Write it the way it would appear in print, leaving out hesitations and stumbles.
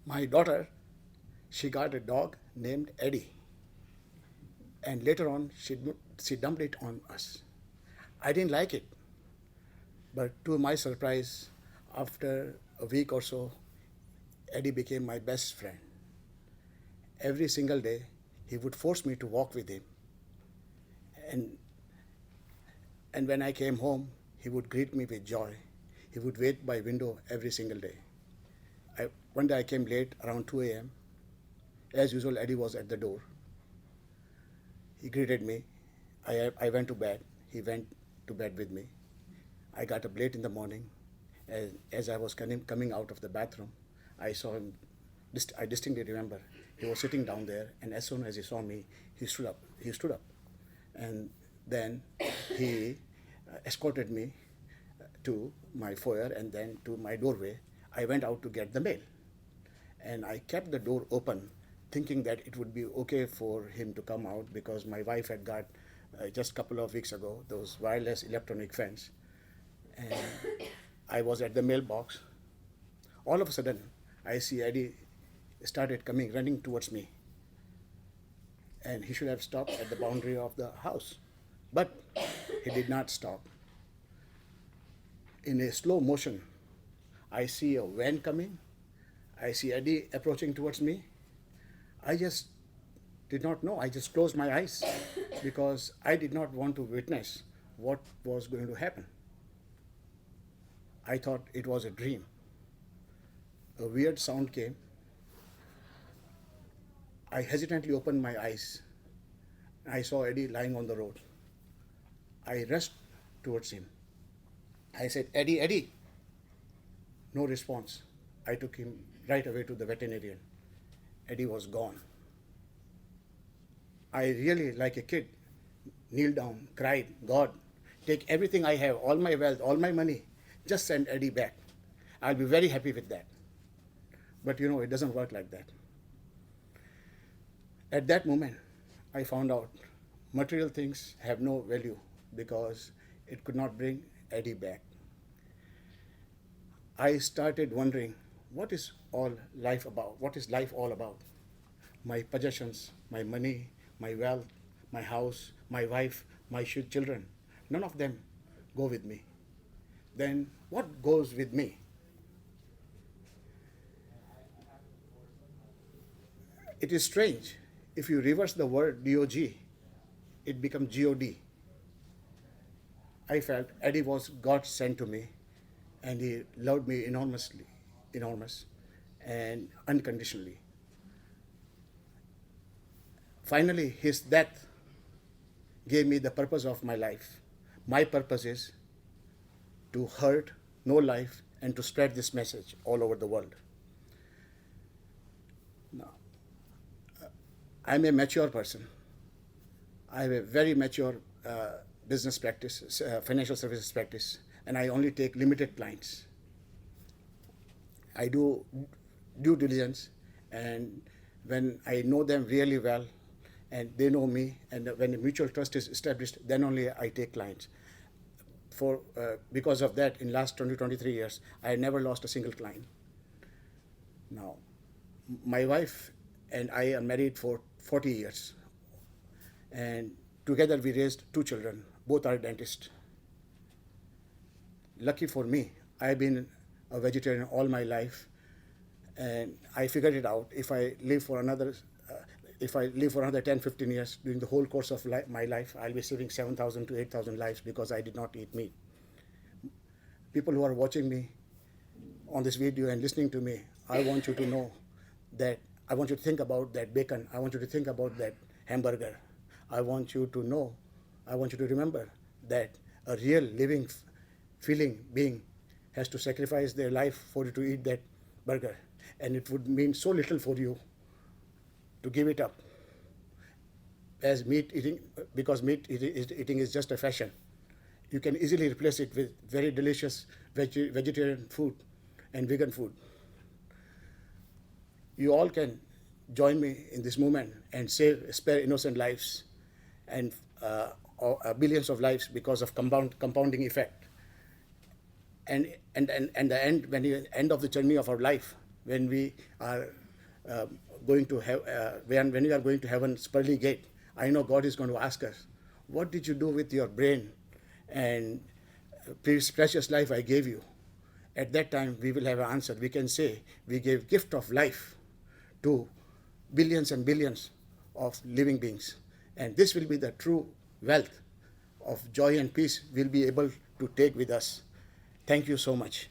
My daughter, she got a dog named Eddie, and later on she dumped it on us. I didn't like it, but to my surprise, after a week or so, Eddie became my best friend. Every single day, he would force me to walk with him, and and when I came home, he would greet me with joy. He would wait by window every single day. One day I came late around 2 a.m. As usual, Eddie was at the door. He greeted me. I went to bed. He went to bed with me. I got up late in the morning. As I was coming out of the bathroom, I saw him. I distinctly remember he was sitting down there, and as soon as he saw me, he stood up. He stood up, and then he escorted me to my foyer and then to my doorway. I went out to get the mail, and I kept the door open, thinking that it would be okay for him to come out because my wife had got just a couple of weeks ago those wireless electronic fence, and I was at the mailbox. All of a sudden, I see Eddie started coming, running towards me, and he should have stopped at the boundary of the house, but he did not stop. In a slow motion, I see a van coming. I see Eddie approaching towards me. I just did not know. I just closed my eyes because I did not want to witness what was going to happen. I thought it was a dream. A weird sound came. I hesitantly opened my eyes. I saw Eddie lying on the road. I rushed towards him. I said, "Eddie, Eddie." No response. I took him right away to the veterinarian. Eddie was gone. I really, like a kid, kneeled down, cried, "God, take everything I have, all my wealth, all my money, just send Eddie back. I'll be very happy with that." But you know, it doesn't work like that. At that moment, I found out material things have no value because it could not bring Eddie back. I started wondering, what is all life about? What is life all about? My possessions, my money, my wealth, my house, my wife, my children, none of them go with me. Then what goes with me? It is strange. If you reverse the word DOG, it becomes GOD. I felt Eddie was God sent to me, and he loved me enormous, and unconditionally. Finally, his death gave me the purpose of my life. My purpose is to hurt no life and to spread this message all over the world. Now, I'm a mature person. I have a very mature business practice, financial services practice, and I only take limited clients. I do due diligence, and when I know them really well, and they know me, and when a mutual trust is established, then only I take clients. Because of that, in last 23 years, I never lost a single client. Now, my wife and I are married for 40 years, and together we raised 2 children. Both are dentists. Lucky for me, I've been a vegetarian all my life, and I figured it out. If I live for another 10, 15 years, during the whole course of my life, I'll be saving 7,000 to 8,000 lives because I did not eat meat. People who are watching me on this video and listening to me, I want you to know that I want you to think about that bacon. I want you to think about that hamburger. I want you to remember that a real living, feeling being has to sacrifice their life for you to eat that burger. And it would mean so little for you to give it up as meat eating, because meat eating is just a fashion. You can easily replace it with very delicious vegetarian food and vegan food. You all can join me in this movement and spare innocent lives and billions of lives because of compounding effect. And the end, when you end of the journey of our life, when we are going to have, when we are going to heaven's pearly gate, I know God is going to ask us, what did you do with your brain and precious life I gave you? At that time, we will have an answer. We can say, we gave gift of life to billions and billions of living beings. And this will be the true wealth of joy and peace we'll be able to take with us. Thank you so much.